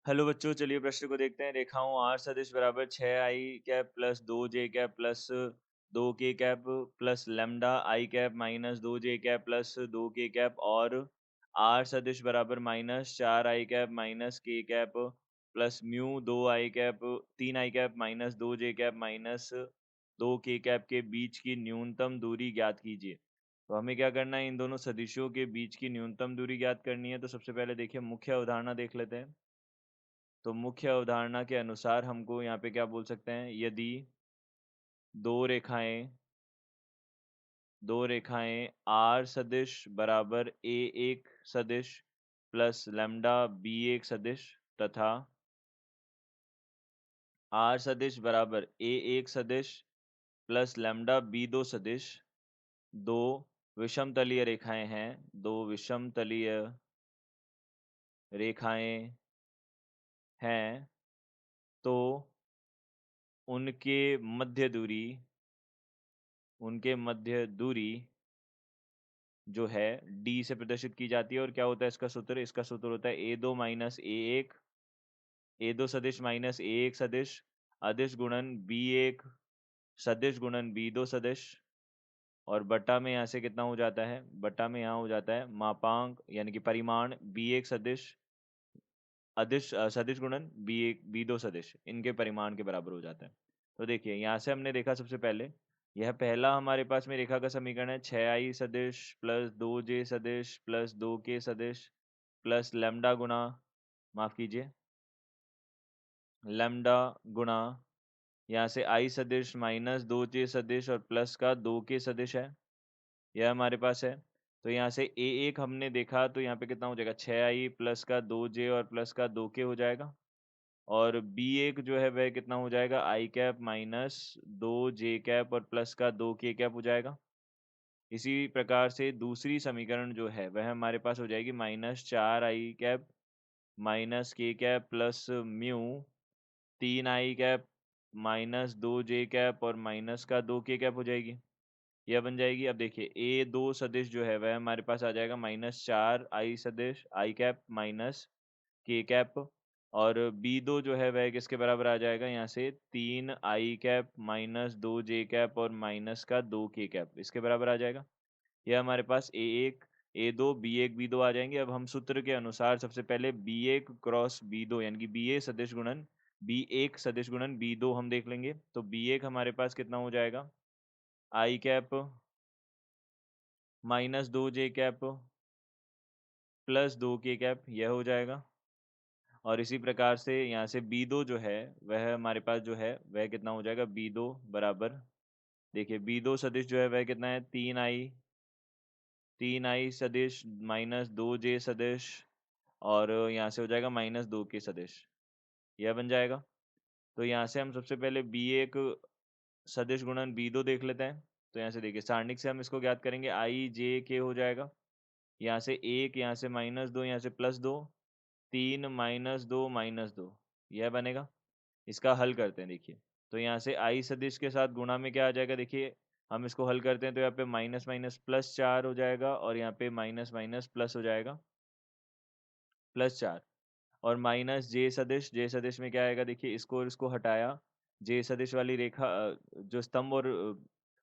Hello बच्चों, चलिए प्रश्न को देखते हैं। रेखाओं आर सदिश बराबर 6 आई कैप प्लस 2 जे कैप प्लस 2 के cap plus lambda I cap minus 2 J cap plus 2 के कैप और आर सदिश बराबर माइनस 4 आई कैप माइनस के कैप प्लस म्यू 2 आई कैप 3 आई कैप माइनस 2 जे कैप माइनस 2 के कैप के बीच की न्यूनतम दूरी ज्ञात कीजिए। तो हमें क्या करना है, इन दोनों सदिशों के बीच की न्यूनतम दूरी ज्ञात करनी है। तो सबसे पहले देखिए मुख्य अवधारणा देख लेते हैं। तो मुख्य अवधारणा के अनुसार हमको यहाँ पे क्या बोल सकते हैं, यदि दो रेखाएं दो रेखाएं आर सदिश बराबर ए एक सदिश प्लस लैम्डा बी एक सदिश तथा आर सदिश बराबर ए एक सदिश प्लस लैम्डा बी दो सदिश दो विषमतलीय रेखाएं हैं, दो विषमतलीय रेखाएं हैं, तो उनके मध्य दूरी उनके मध्य दूरी जो है डी से प्रदर्शित की जाती है। और क्या होता है इसका सूत्र होता है ए दो माइनस ए दो सदिश माइनस ए एक सदिश अदिश गुणन बी एक सदिश गुणन बी दो सदिश और बटा में यहाँ से कितना हो जाता है, बटा में यहाँ हो जाता है मापांक यानी कि परिमाण बी एक सदिश अदिश सदिश गुणन बी दो सदिश, इनके परिमाण के बराबर हो जाता है। तो देखिए यहाँ से हमने देखा सबसे पहले, यह पहला हमारे पास में रेखा का समीकरण है 6 आई सदिश प्लस 2 जे सदिश प्लस 2 के सदिश प्लस लैम्डा गुणा, माफ कीजिए, लैम्डा गुणा यहाँ से आई सदिश माइनस 2 जे सदिश और प्लस का 2 के सदिश है, यह हमारे पास है। तो यहाँ से ए एक हमने देखा तो यहाँ पे कितना हो जाएगा, 6 आई प्लस का 2 जे और प्लस का 2 के हो जाएगा। और बी एक जो है वह कितना हो जाएगा, आई कैप माइनस 2 जे कैप और प्लस का 2 के कैप हो जाएगा। इसी प्रकार से दूसरी समीकरण जो है वह हमारे पास हो जाएगी -4 आई कैप माइनस के कैप प्लस म्यू 3 आई कैप माइनस 2 जे कैप और माइनस का 2 के कैप हो जाएगी, यह बन जाएगी। अब देखिए ए दो सदिश जो है वह हमारे पास आ जाएगा -4 आई सदिश आई कैप माइनस के कैप और बी दो जो है वह किसके बराबर आ जाएगा, यहाँ से 3 आई कैप माइनस 2 जे कैप और माइनस का 2 के कैप, इसके बराबर आ जाएगा। यह हमारे पास ए एक बी दो आ जाएंगे। अब हम सूत्र के अनुसार सबसे पहले बी एक क्रॉस बी दो यानी कि बी एक सदिश गुणन बी दो हम देख लेंगे। तो बी एक हमारे पास कितना हो जाएगा, आई कैप माइनस 2 जे कैप प्लस 2 के कैप, यह हो जाएगा। और इसी प्रकार से यहाँ से बी दो जो है वह हमारे पास जो है वह कितना हो जाएगा, बी दो बराबर, देखिए बी दो सदिश जो है वह कितना है, 3 आई सदिश माइनस 2 जे सदिश और यहाँ से हो जाएगा -2 के सदिश, यह बन जाएगा। तो यहाँ से हम सबसे पहले बी एक सदिश गुणन बी दो देख लेते हैं। तो यहाँ से देखिए सारणिक से हम इसको ज्ञात करेंगे, आई जे के हो जाएगा, यहाँ से एक, यहाँ से -2, यहाँ से +2, 3 - 2 यह बनेगा। इसका हल करते हैं देखिए। तो यहाँ से आई सदिश के साथ गुणा में क्या आ जाएगा, देखिए हम इसको हल करते हैं तो यहाँ पे माइनस माइनस +4 हो जाएगा और यहाँ पे माइनस माइनस प्लस हो जाएगा, +4। और माइनस जे सदिश में क्या आएगा, देखिए इसको और इसको हटाया, जे सदिश वाली रेखा जो स्तंभ और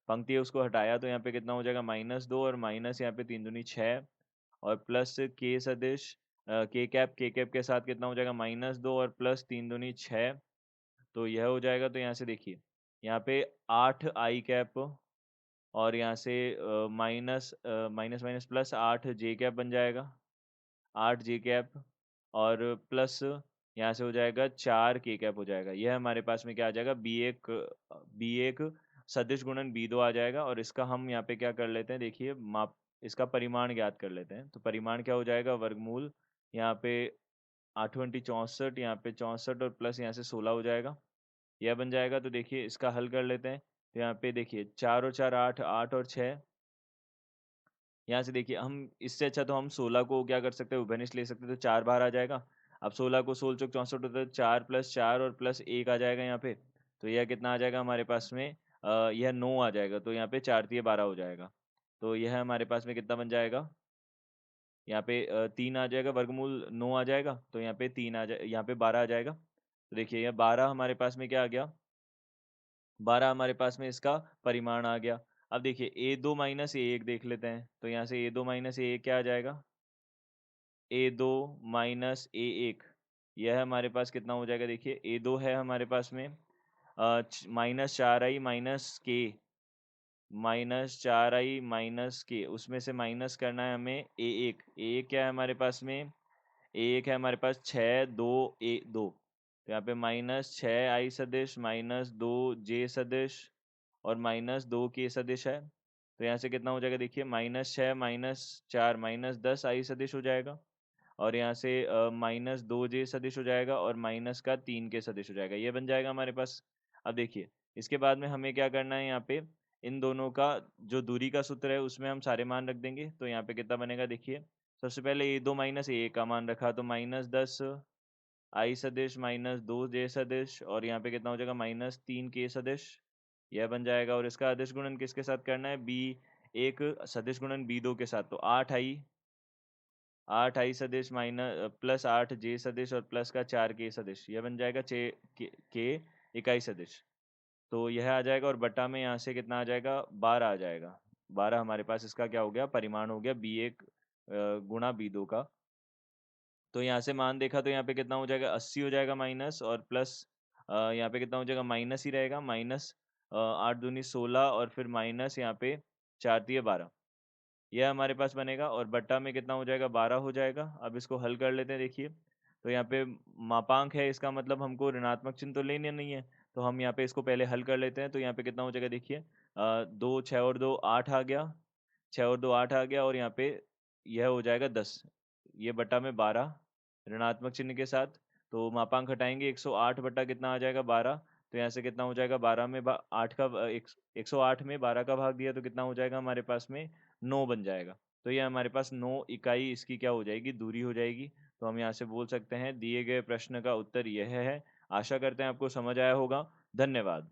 पंक्ति है उसको हटाया तो यहाँ पे कितना हो जाएगा, -2 और माइनस यहाँ पे 3 दूनी 6 और प्लस के सदिश के कैप के साथ कितना हो जाएगा, -2 और प्लस 3 दूनी 6, तो यह हो जाएगा। तो यहाँ से देखिए यहाँ पे 8 आई कैप और यहाँ से माइनस माइनस प्लस 8 जे कैप बन जाएगा, 8 जे कैप और प्लस यहाँ से हो जाएगा 4 के कैप हो जाएगा। यह हमारे पास में क्या आ जाएगा, बी एक सदिश गुणन बी दो आ जाएगा। और इसका हम यहाँ पे क्या कर लेते हैं, देखिए माप, इसका परिमाण ज्ञात कर लेते हैं। तो परिमाण क्या हो जाएगा, वर्गमूल यहाँ पे 8×64, यहाँ पे 64 और प्लस यहाँ से 16 हो जाएगा, यह बन जाएगा। तो देखिए इसका हल कर लेते हैं। तो यहाँ पे देखिए 4 और 4 8, 8 और 6, यहाँ से देखिए हम इससे अच्छा तो हम 16 को क्या कर सकते हैं, उभयनिष्ठ ले सकते हैं, तो 4 बाहर आ जाएगा। अब 16 को 16 चौक 64 होता है, 4 + 4 और +1 आ जाएगा यहाँ पे। तो यह कितना आ जाएगा हमारे पास में, यह 9 आ जाएगा। तो यहाँ पे 4 × 12 हो जाएगा। तो यह हमारे पास में कितना बन जाएगा, यहाँ पे 3 आ जाएगा, वर्गमूल 9 आ जाएगा, तो यहाँ पे 3 आ जाए, यहाँ पे 12 आ जाएगा। तो देखिए ये 12 हमारे पास में क्या आ गया, 12 हमारे पास में इसका परिमाण आ गया। अब देखिए A2 माइनस A1 देख लेते हैं, तो यहाँ से A2 माइनस A1 क्या आ जाएगा, A2 माइनस A1, यह हमारे पास कितना हो जाएगा, देखिए A2 है हमारे पास में minus 4i minus 4i minus के, उसमें से माइनस करना है हमें A1। A1 क्या है हमारे पास में, A1 है हमारे पास 6 2 A2, तो यहाँ पे माइनस 6i सदिश माइनस 2j सदिश और माइनस 2k सदिश है। तो यहाँ से कितना हो जाएगा, देखिए माइनस 6 माइनस 4 माइनस 10i सदिश हो जाएगा, और यहाँ से माइनस 2j सदिश हो जाएगा और माइनस का 3k सदिश हो जाएगा, ये बन जाएगा हमारे पास। अब देखिए इसके बाद में हमें क्या करना है, यहाँ पे इन दोनों का जो दूरी का सूत्र है उसमें हम सारे मान रख देंगे। तो यहाँ पे कितना बनेगा, देखिए सबसे पहले A2 माइनस A1 का मान रखा, तो माइनस 10 आई सदिश माइनस 2j सदिश और यहाँ पे कितना हो जाएगा माइनस 3k सदिश, यह बन जाएगा। और इसका अदिश गुणन किसके साथ करना है, B1 सदिश गुणन B2 के साथ, तो 8i सदिश माइनस प्लस 8j सदिश और प्लस का 4k सदिश, यह बन जाएगा 6k इकाई सदिश। तो यह आ जाएगा और बटा में यहाँ से कितना आ जाएगा, 12 आ जाएगा। 12 हमारे पास इसका क्या हो गया, परिमाण हो गया B1 गुणा B2 का। तो यहाँ से मान देखा तो यहाँ पे कितना हो जाएगा, 80 हो जाएगा माइनस और प्लस यहाँ पे कितना हो जाएगा, माइनस ही रहेगा, माइनस 8 दूनी 16 और फिर माइनस यहाँ पे 4 तिये 12, यह हमारे पास बनेगा। और बट्टा में कितना हो जाएगा, 12 हो जाएगा। अब इसको हल कर लेते हैं, देखिए तो यहाँ पे मापांक है, इसका मतलब हमको ऋणात्मक चिन्ह तो लेने नहीं है, तो हम यहाँ पे इसको पहले हल कर लेते हैं। तो यहाँ पे कितना हो जाएगा, देखिए 2 6 और 2 8 आ गया, 6 और 2 8 आ गया और यहाँ पे यह हो जाएगा 10, ये बटा में 12 ऋणात्मक चिन्ह के साथ। तो मापांक हटाएंगे, 108 बटा कितना आ जाएगा, 12। तो यहाँ से कितना हो जाएगा, 12 में 8 का 108 में 12 का भाग दिया तो कितना हो जाएगा हमारे पास में, 9 बन जाएगा। तो ये हमारे पास 9 इकाई इसकी क्या हो जाएगी, दूरी हो जाएगी। तो हम यहाँ से बोल सकते हैं दिए गए प्रश्न का उत्तर यह है। आशा करते हैं आपको समझ आया होगा। धन्यवाद।